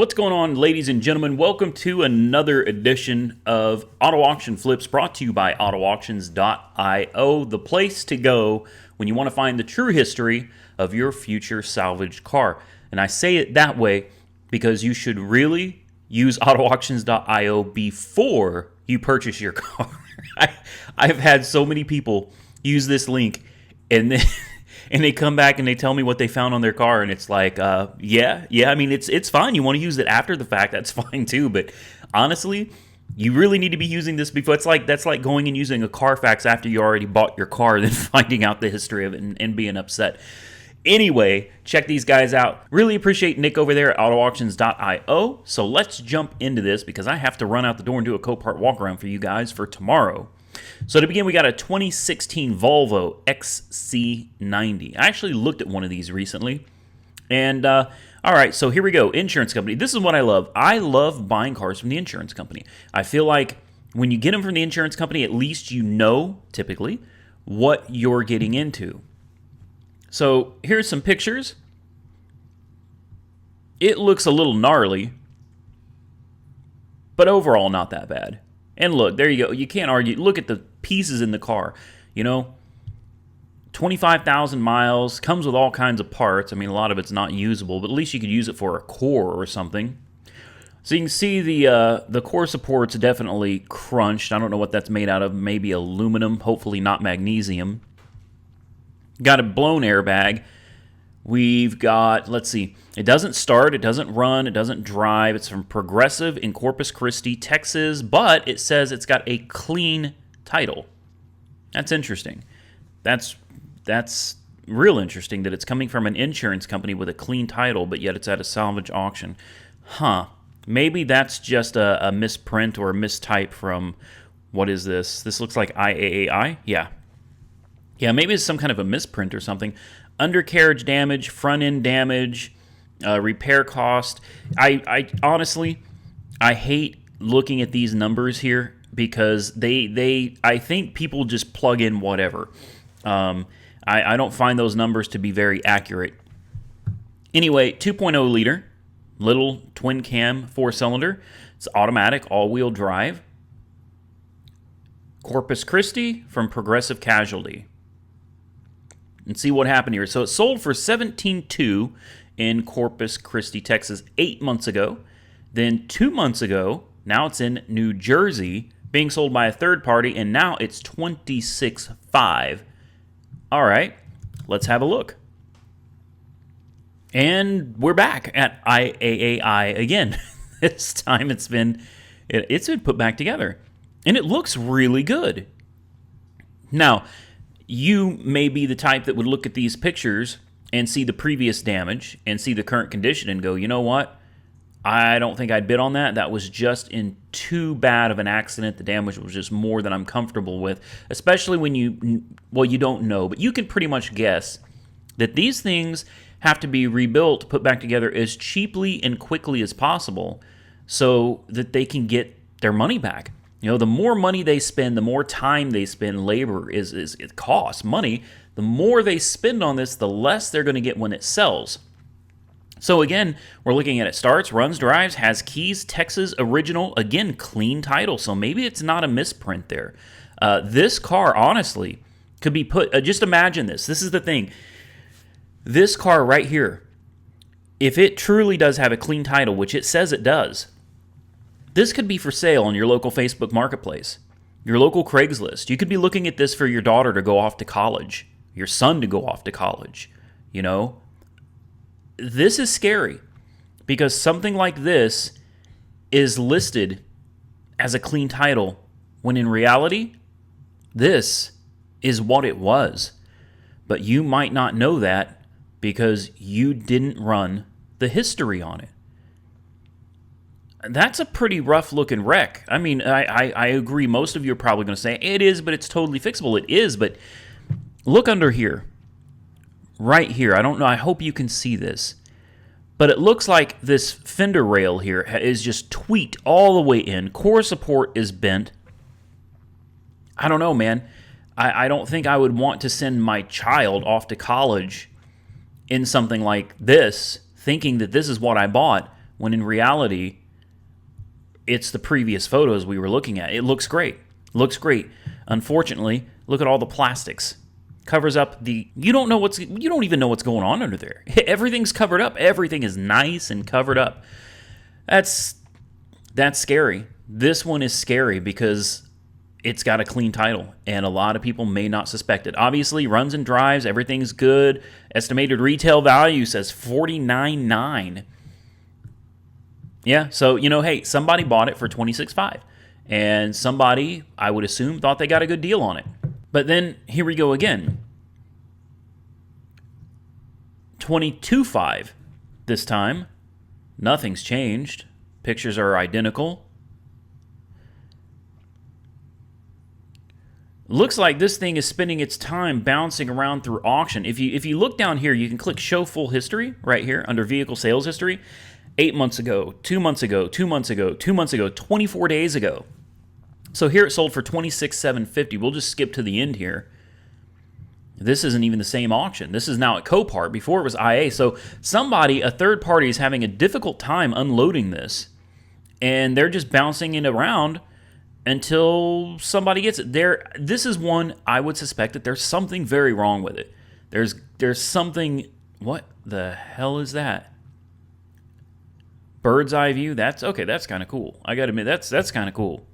What's going on, ladies and gentlemen? Welcome to another edition of Auto Auction Flips, brought to you by AutoAuctions.io, the place to go when you want to find the true history of your future salvaged car. And I say it that way because you should really use AutoAuctions.io before you purchase your car. I've had so many people use this link and then and they come back and they tell me what they found on their car, and it's like, yeah. I mean, it's fine. You want to use it after the fact, that's fine too. But honestly, you really need to be using this before. That's like going and using a Carfax after you already bought your car, then finding out the history of it and being upset. Anyway, check these guys out. Really appreciate Nick over there at AutoAuctions.io. So let's jump into this because I have to run out the door and do a Copart walk around for you guys for tomorrow. So to begin, we got a 2016 Volvo XC90. I actually looked at one of these recently. And, all right, so here we go. Insurance company. This is what I love. I love buying cars from the insurance company. I feel like when you get them from the insurance company, at least you know, typically, what you're getting into. So here's some pictures. It looks a little gnarly, but overall not that bad. And look, there you go. You can't argue. Look at the pieces in the car. You know, 25,000 miles, comes with all kinds of parts. I mean, a lot of it's not usable, but at least you could use it for a core or something. So you can see the core support's definitely crunched. I don't know what that's made out of. Maybe aluminum, hopefully not magnesium. Got a blown airbag. We've got, let's see, it doesn't start, it doesn't run, it doesn't drive. It's from Progressive in Corpus Christi, Texas, but it says it's got a clean title. That's interesting. That's real interesting that it's coming from an insurance company with a clean title, but yet it's at a salvage auction. Huh. Maybe that's just a misprint or a mistype from, what is this? This looks like IAAI? Yeah. Yeah, maybe it's some kind of a misprint or something. Undercarriage damage, front end damage, repair cost. I honestly, I hate looking at these numbers here because I think people just plug in whatever. I don't find those numbers to be very accurate. Anyway, 2.0 liter, little twin cam 4-cylinder. It's automatic, all-wheel drive. Corpus Christi from Progressive Casualty. And see what happened here. So it sold for $17,200 in Corpus Christi, Texas 8 months ago. Then 2 months ago, now it's in New Jersey, being sold by a third party, and now it's $26,500. All right, let's have a look. And we're back at IAAI again. This time it's been put back together, and it looks really good. Now, you may be the type that would look at these pictures and see the previous damage and see the current condition and go, you know what? I don't think I'd bid on that. That was just in too bad of an accident. The damage was just more than I'm comfortable with, especially when you don't know, but you can pretty much guess that these things have to be rebuilt, put back together as cheaply and quickly as possible so that they can get their money back. You know, the more money they spend, the more time they spend, labor it costs money. The more they spend on this, the less they're going to get when it sells. So again, we're looking at it starts, runs, drives, has keys, Texas original, again, clean title. So maybe it's not a misprint there. This car, honestly, could be put, just imagine this. This is the thing. This car right here, if it truly does have a clean title, which it says it does, this could be for sale on your local Facebook Marketplace, your local Craigslist. You could be looking at this for your daughter to go off to college, your son to go off to college. You know, this is scary because something like this is listed as a clean title when in reality, this is what it was. But you might not know that because you didn't run the history on it. That's a pretty rough-looking wreck. I mean, I agree. Most of you are probably going to say, it is, but it's totally fixable. It is, but look under here. Right here. I don't know. I hope you can see this. But it looks like this fender rail here is just tweaked all the way in. Core support is bent. I don't know, man. I don't think I would want to send my child off to college in something like this, thinking that this is what I bought, when in reality, it's the previous photos we were looking at. It looks great. Looks great. Unfortunately, look at all the plastics. Covers up the... You don't even know what's going on under there. Everything's covered up. Everything is nice and covered up. That's scary. This one is scary because it's got a clean title, and a lot of people may not suspect it. Obviously, runs and drives, everything's good. Estimated retail value says $49,900. Yeah, so, hey, somebody bought it for $26,500. And somebody, I would assume, thought they got a good deal on it. But then, here we go again. $22,500 this time. Nothing's changed. Pictures are identical. Looks like this thing is spending its time bouncing around through auction. If you look down here, you can click Show Full History right here under Vehicle Sales History. 8 months ago, 2 months ago, 2 months ago, 2 months ago, 24 days ago. So here it sold for $26,750. We'll just skip to the end here. This isn't even the same auction. This is now at Copart. Before it was IA. So somebody, a third party, is having a difficult time unloading this. And they're just bouncing it around until somebody gets it. This is one I would suspect that there's something very wrong with it. There's something... What the hell is that? Bird's eye view? That's kind of cool. I got to admit, that's kind of cool.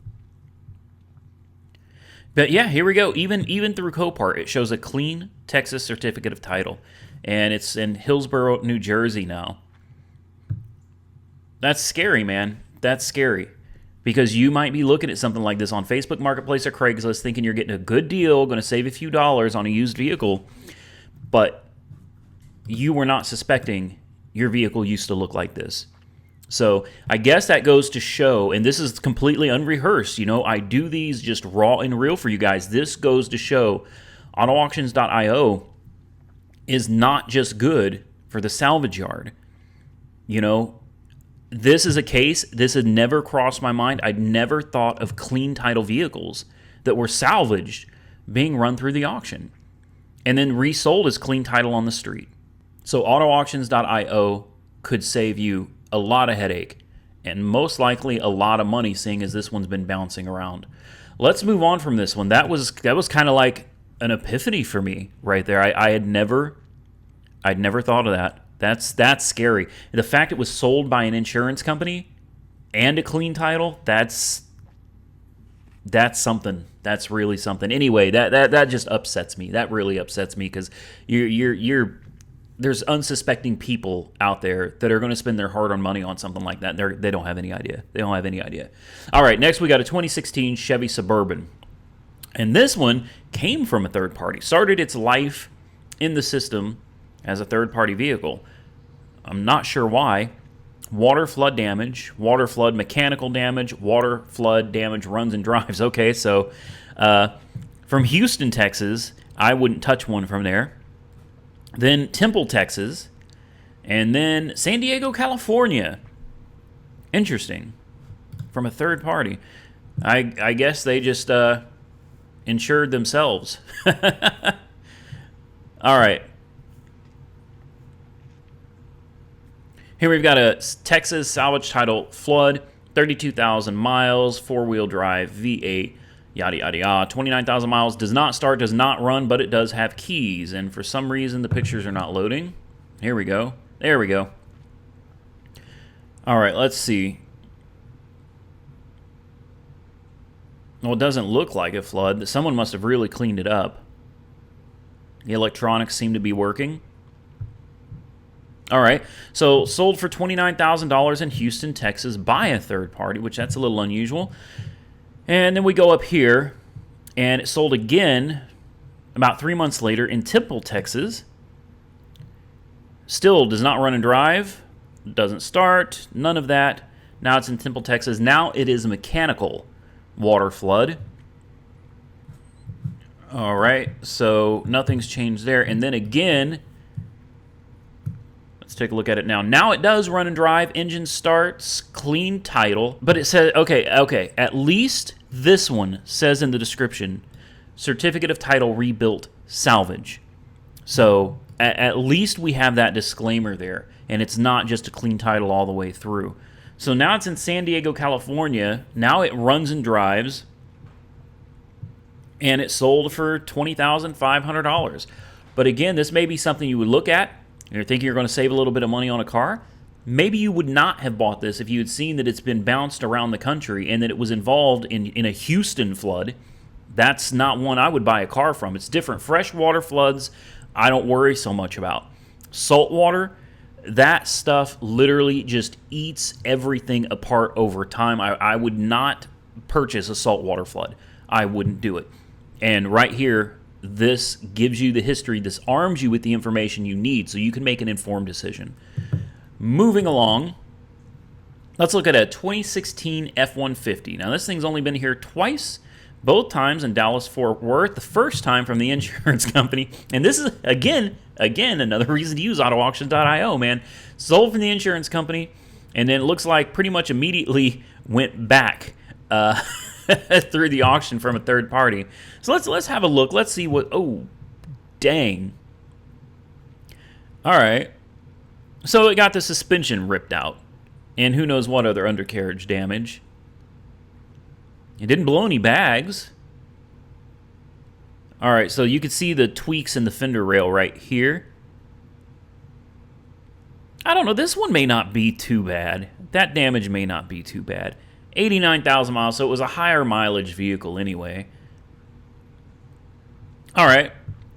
But yeah, here we go. Even through Copart, it shows a clean Texas certificate of title. And it's in Hillsborough, New Jersey now. That's scary, man. That's scary. Because you might be looking at something like this on Facebook Marketplace or Craigslist thinking you're getting a good deal, going to save a few dollars on a used vehicle. But you were not suspecting your vehicle used to look like this. So I guess that goes to show, and this is completely unrehearsed, I do these just raw and real for you guys. This goes to show AutoAuctions.io is not just good for the salvage yard. This is a case, this had never crossed my mind. I'd never thought of clean title vehicles that were salvaged being run through the auction and then resold as clean title on the street. So AutoAuctions.io could save you a lot of headache and most likely a lot of money, seeing as this one's been bouncing around. Let's move on from this one. That was kind of like an epiphany for me right there. I'd never thought of that. That's scary. The fact it was sold by an insurance company and a clean title, that's something. That's really something. Anyway, that just upsets me. That really upsets me because there's unsuspecting people out there that are going to spend their hard-earned money on something like that. They don't have any idea. They don't have any idea. All right, next we got a 2016 Chevy Suburban. And this one came from a third party. Started its life in the system as a third-party vehicle. I'm not sure why. Water flood damage, water flood mechanical damage, water flood damage runs and drives. Okay, so from Houston, Texas, I wouldn't touch one from there. Then Temple, Texas, and then San Diego, California. Interesting. From a third party. I guess they just insured themselves. All right. Here we've got a Texas salvage title flood, 32,000 miles, four-wheel drive, V8. Yada, yada, yada. 29,000 miles, does not start, does not run, but it does have keys. And for some reason, the pictures are not loading. Here we go. There we go. All right, let's see. Well, it doesn't look like a flood. Someone must have really cleaned it up. The electronics seem to be working. All right, so sold for $29,000 in Houston, Texas by a third party, which that's a little unusual. And then we go up here, and it sold again about 3 months later in Temple, Texas. Still does not run and drive, doesn't start, none of that. Now it's in Temple, Texas. Now it is mechanical water flood. All right, so nothing's changed there. And then again, let's take a look at it now. Now it does run and drive, engine starts, clean title, but it says, okay, at least this one says in the description, certificate of title rebuilt salvage. So at least we have that disclaimer there. and it's not just a clean title all the way through. So now it's in San Diego, California. Now it runs and drives, and it sold for $20,500. But again, this may be something you would look at. You're thinking you're going to save a little bit of money on a car. Maybe you would not have bought this if you had seen that it's been bounced around the country and that it was involved in a Houston flood. That's not one I would buy a car from. It's different. Freshwater floods, I don't worry so much about. Saltwater, that stuff literally just eats everything apart over time. I would not purchase a saltwater flood. I wouldn't do it. And right here, this gives you the history. This arms you with the information you need so you can make an informed decision. Moving along, let's look at a 2016 F-150. Now, this thing's only been here twice, both times in Dallas-Fort Worth, the first time from the insurance company. And this is, again, another reason to use AutoAuction.io, man. Sold from the insurance company, and then it looks like pretty much immediately went back through the auction from a third party. So let's have a look. Let's see what, oh, dang. All right. So it got the suspension ripped out, and who knows what other undercarriage damage. It didn't blow any bags. All right, so you can see the tweaks in the fender rail right here. I don't know, this one may not be too bad. That damage may not be too bad. 89,000 miles, so it was a higher mileage vehicle anyway. All right,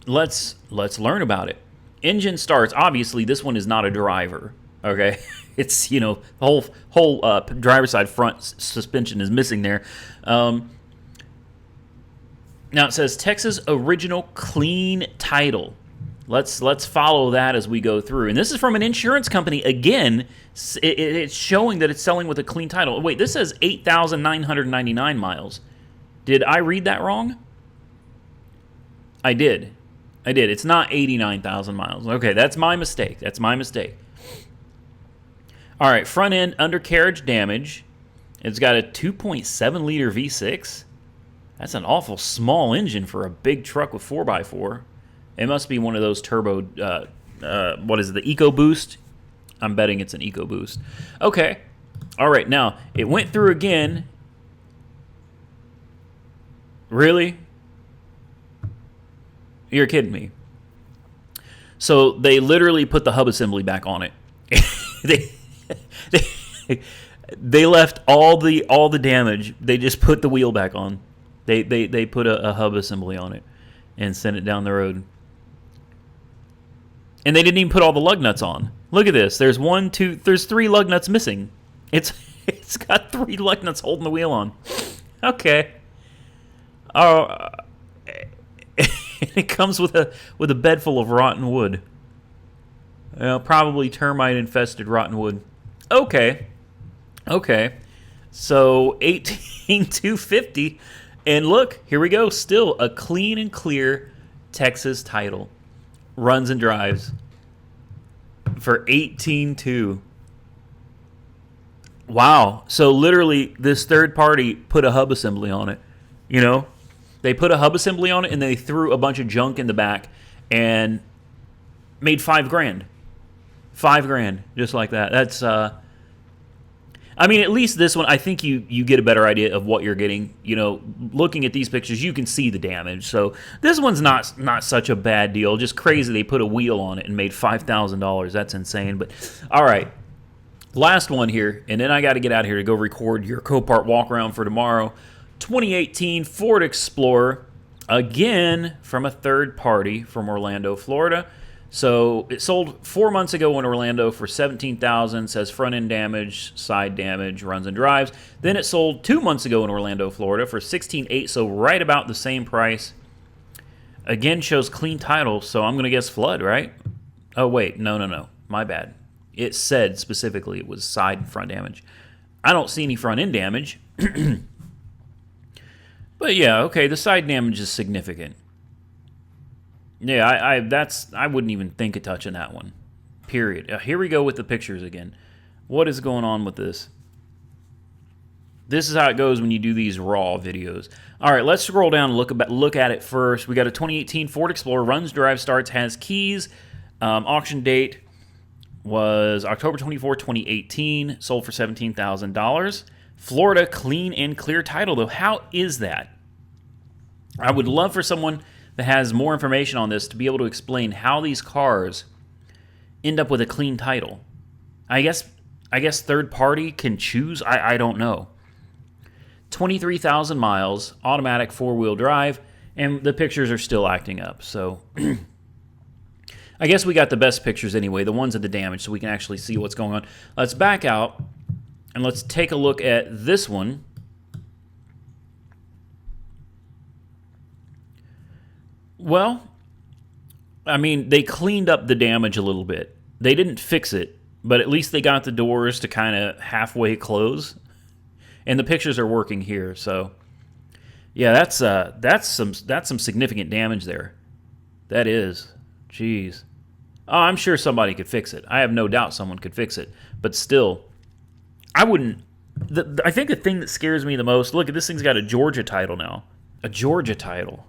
let's learn about it. Engine starts. Obviously, this one is not a driver, okay? It's, the whole driver's side front suspension is missing there. Now, it says Texas Original Clean Title. Let's follow that as we go through. And this is from an insurance company. Again, it's showing that it's selling with a clean title. Wait, this says 8,999 miles. Did I read that wrong? I did. It's not 89,000 miles. Okay, that's my mistake. All right, front end undercarriage damage. It's got a 2.7 liter V6. That's an awful small engine for a big truck with 4x4. It must be one of those turbo, what is it, the EcoBoost? I'm betting it's an EcoBoost. Okay. All right, now, it went through again. Really? You're kidding me. So they literally put the hub assembly back on it. they left all the damage. They just put the wheel back on. They put a hub assembly on it and sent it down the road. And they didn't even put all the lug nuts on. Look at this. There's 3 lug nuts missing. It's got 3 lug nuts holding the wheel on. Okay. Oh. It comes with a bed full of rotten wood. Probably termite-infested rotten wood. Okay. So 18,250, and look, here we go. Still a clean and clear Texas title. Runs and drives for 18,200. Wow. So literally, this third party put a hub assembly on it. They put a hub assembly on it, and they threw a bunch of junk in the back and made $5,000. $5,000, just like that. That's, at least this one, I think you get a better idea of what you're getting. Looking at these pictures, you can see the damage. So this one's not such a bad deal. Just crazy they put a wheel on it and made $5,000. That's insane. But, all right, last one here, and then I got to get out of here to go record your Copart walk-around for tomorrow. 2018 Ford Explorer, again from a third party from Orlando, Florida. So it sold 4 months ago in Orlando for $17,000. Says front end damage, side damage, runs and drives. Then it sold 2 months ago in Orlando, Florida for $16,800. So right about the same price. Again, shows clean title. So I'm going to guess flood, right? Oh wait, no. My bad. It said specifically it was side and front damage. I don't see any front end damage. But yeah, okay, the side damage is significant. Yeah, I wouldn't even think of touching that one. Period. Here we go with the pictures again. What is going on with this? This is how it goes when you do these raw videos. All right, let's scroll down and look at it first. We got a 2018 Ford Explorer, runs, drives, starts, has keys, auction date was October 24, 2018, sold for $17,000. Florida clean and clear title, though. How is that? I would love for someone that has more information on this to be able to explain how these cars end up with a clean title. I guess third party can choose. I don't know. 23,000 miles, automatic 4-wheel drive, and the pictures are still acting up. So I guess we got the best pictures anyway, the ones of the damage, so we can actually see what's going on. Let's back out and let's take a look at this one. Well, I mean, they cleaned up the damage a little bit. They didn't fix it, but at least they got the doors to kind of halfway close. And the pictures are working here, so yeah, that's some significant damage there. That is, jeez. Oh, I'm sure somebody could fix it. I have no doubt someone could fix it, but still, I wouldn't. I think the thing that scares me the most. Look, this thing's got a Georgia title now. A Georgia title.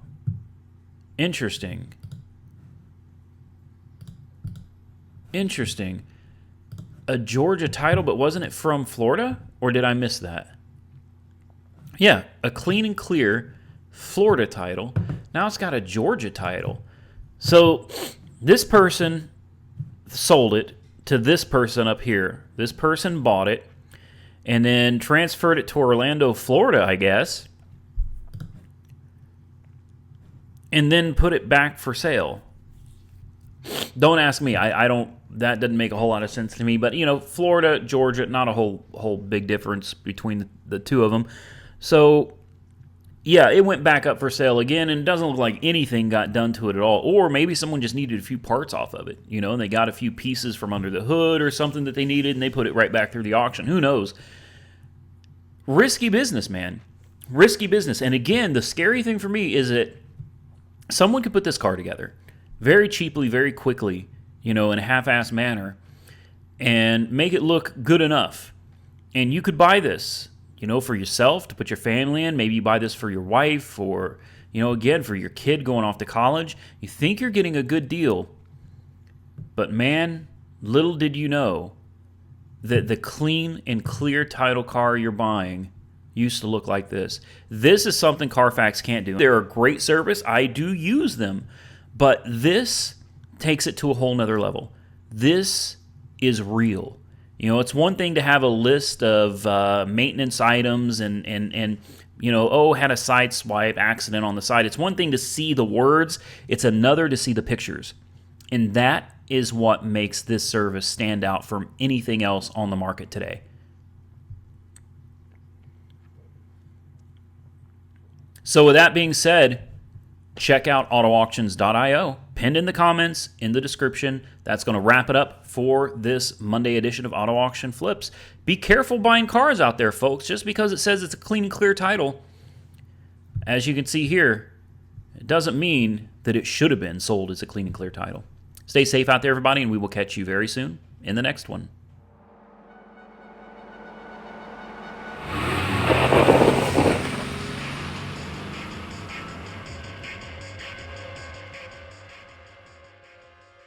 Interesting. Interesting. A Georgia title, but wasn't it from Florida? Or did I miss that? Yeah, a clean and clear Florida title. Now it's got a Georgia title. So this person sold it to this person up here. This person bought it and then transferred it to Orlando, Florida, I guess, and then put it back for sale. Don't ask me. I don't. That doesn't make a whole lot of sense to me. But you know, Florida, Georgia, not a whole big difference between the two of them. So yeah, it went back up for sale again, and it doesn't look like anything got done to it at all. Or maybe someone just needed a few parts off of it, you know, and they got a few pieces from under the hood or something that they needed, and they put it right back through the auction. Who knows? Risky business, man. Risky business. And again, the scary thing for me is that someone could put this car together very cheaply, very quickly, you know, in a half-assed manner, and make it look good enough. And you could buy this, you know, for yourself, to put your family in. Maybe you buy this for your wife or, you know, again, for your kid going off to college. You think you're getting a good deal. But man, little did you know that the clean and clear title car you're buying used to look like this. This is something Carfax can't do. They're a great service. I do use them. But this takes it to a whole nother level. This is real. You know, it's one thing to have a list of maintenance items and you know, oh, had a side swipe accident on the side. It's one thing to see the words. It's another to see the pictures. And that is what makes this service stand out from anything else on the market today. So with that being said, check out autoauctions.io. Pinned in the comments, in the description. That's going to wrap it up for this Monday edition of Auto Auction Flips. Be careful buying cars out there, folks. Just because it says it's a clean and clear title, as you can see here, it doesn't mean that it should have been sold as a clean and clear title. Stay safe out there, everybody, and we will catch you very soon in the next one.